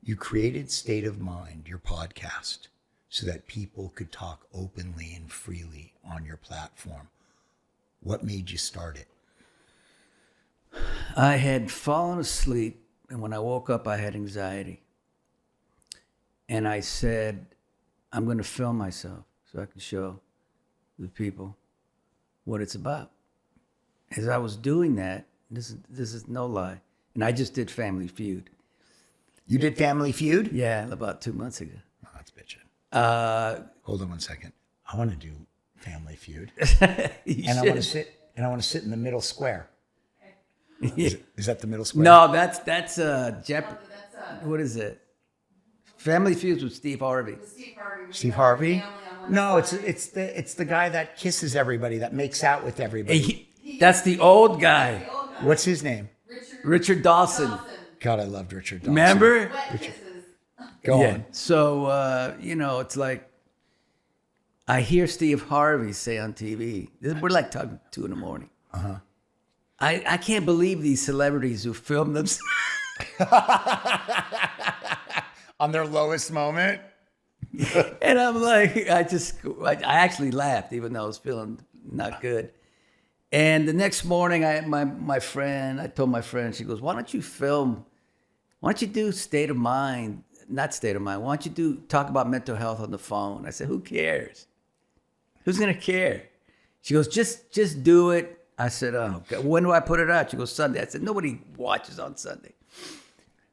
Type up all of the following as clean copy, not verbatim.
You created State of Mind, your podcast, so that people could talk openly and freely on your platform. What made you start it? I had fallen asleep, and when I woke up, I had anxiety. And I said, I'm going to film myself so I can show the people what it's about. As I was doing that, this is no lie, and I just did Family Feud. You did Family Feud? Yeah, about 2 months ago. Oh, that's bitching. Uh, Hold on one second. I want to do Family Feud, you and I want to should. sit in the middle square. Yeah. Is that the middle square? No, that's what is it? Family Feuds with Steve Harvey. Steve Harvey? No, it's the guy that kisses everybody, that makes out with everybody. That's the old guy, What's his name? Richard Dawson. God, I loved Richard Dawson. Remember? Go Yeah. on. So it's like I hear Steve Harvey say on TV. We're like talking 2 a.m. Uh-huh. I can't believe these celebrities who film themselves. On their lowest moment? And I'm like, I actually laughed, even though I was feeling not good. And the next morning, I told my friend, she goes, why don't you do State of Mind, not State of Mind, why don't you talk about mental health on the phone? I said, who cares? Who's going to care? She goes, just do it. I said, oh, God, when do I put it out? She goes, Sunday. I said, nobody watches on Sunday.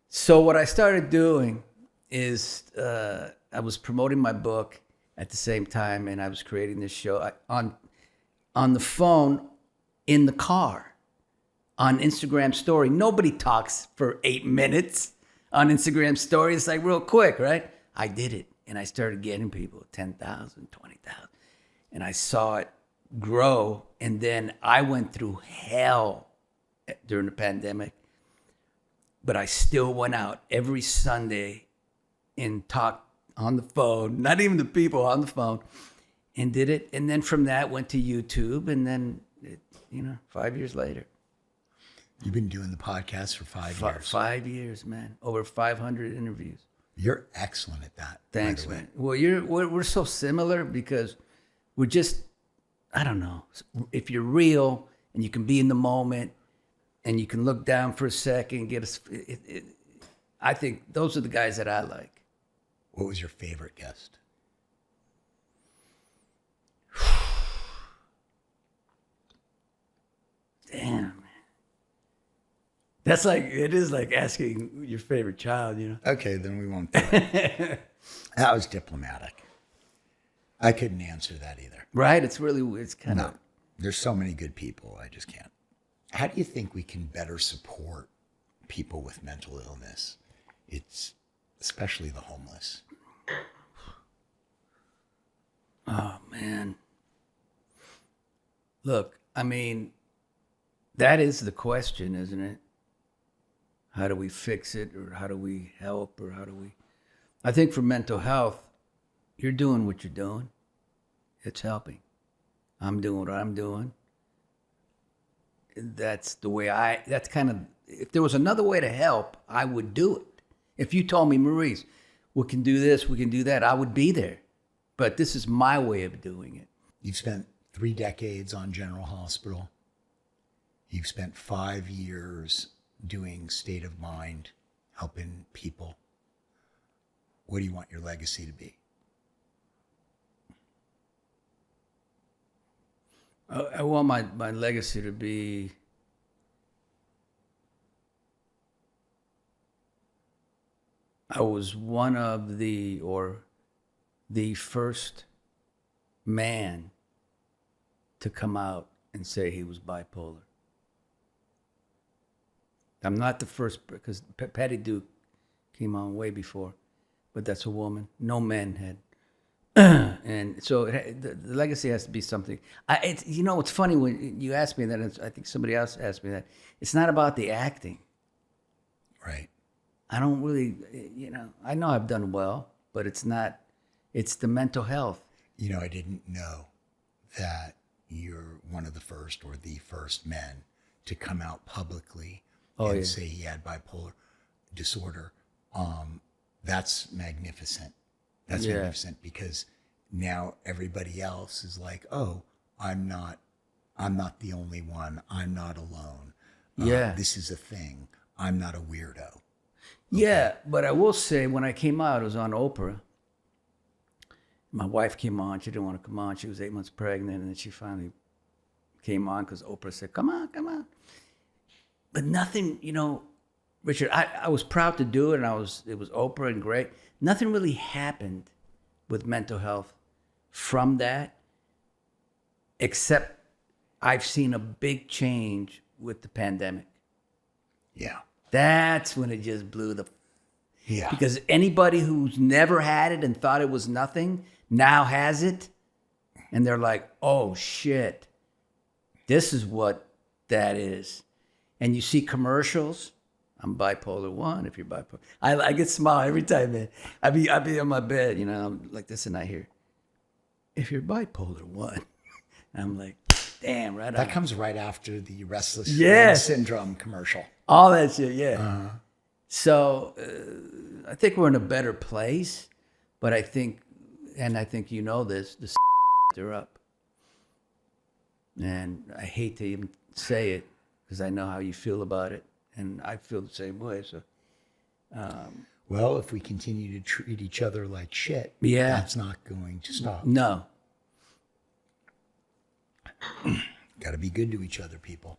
So what I started doing is I was promoting my book at the same time, and I was creating this show on the phone, in the car, on Instagram story. Nobody talks for 8 minutes on Instagram story. It's like real quick, right? I did it, and I started getting people, 10,000, 20,000. And I saw it grow, and then I went through hell during the pandemic, but I still went out every Sunday and talked on the phone, not even the people, on the phone, and did it. And then from that went to YouTube, and then 5 years later. You've been doing the podcast for 5 years. 5 years, man. Over 500 interviews. You're excellent at that. Thanks, by the way. man. Well, we're so similar because we're just, I don't know. If you're real and you can be in the moment and you can look down for a second, I think those are the guys that I like. What was your favorite guest? Damn, man. It is like asking your favorite child, Okay, then we won't do it. That was diplomatic. I couldn't answer that either. Right? It's kind of. No, there's so many good people. I just can't. How do you think we can better support people with mental illness? It's especially the homeless. Oh, man. Look, I mean, that is the question, isn't it? How do we fix it, or how do we help, or I think for mental health, you're doing what you're doing. It's helping. I'm doing what I'm doing. That's the way if there was another way to help, I would do it. If you told me, Maurice, we can do this, we can do that, I would be there. But this is my way of doing it. You've spent 3 decades on General Hospital. You've spent 5 years doing State of Mind, helping people. What do you want your legacy to be? I want my legacy to be I was one of the first man to come out and say he was bipolar. I'm not the first, because Patty Duke came on way before, but that's a woman. No men had. And so the legacy has to be something. It's funny when you ask me that, and I think somebody else asked me that. It's not about the acting. Right. I don't really, I know I've done well, but it's not, it's the mental health. I didn't know that you're one of the first or the first men to come out publicly and say he had bipolar disorder. That's magnificent. That's Yeah. magnificent, because now everybody else is like, oh, I'm not the only one. I'm not alone. Yeah. This is a thing. I'm not a weirdo. Yeah, but I will say, when I came out, it was on Oprah. My wife came on. She didn't want to come on. She was 8 months pregnant, and then she finally came on because Oprah said, come on, come on. But nothing, Richard, I was proud to do it, and it was Oprah and great. Nothing really happened with mental health from that, except I've seen a big change with the pandemic. Yeah. That's when it just blew the... Yeah. Because anybody who's never had it and thought it was nothing now has it. And they're like, oh, shit. This is what that is. And you see commercials. I'm bipolar 1 if you're bipolar. I get smile every time, man. I be on my bed, I'm like this, and I hear, if you're bipolar 1. I'm like, damn, right on. That comes right after the restless leg Yes. syndrome commercial. All that shit, yeah. Uh-huh. So I think we're in a better place, but I think you know this, the are up. And I hate to even say it because I know how you feel about it, and I feel the same way. So, Well, if we continue to treat each other like shit, Yeah. that's not going to stop. no. Got to be good to each other, people.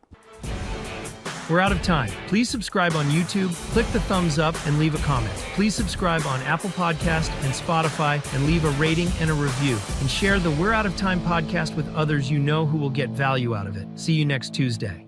We're out of time. Please subscribe on YouTube, click the thumbs up, and leave a comment. Please subscribe on Apple Podcast and Spotify, and leave a rating and a review. And share the We're Out of Time podcast with others you know who will get value out of it. See you next Tuesday.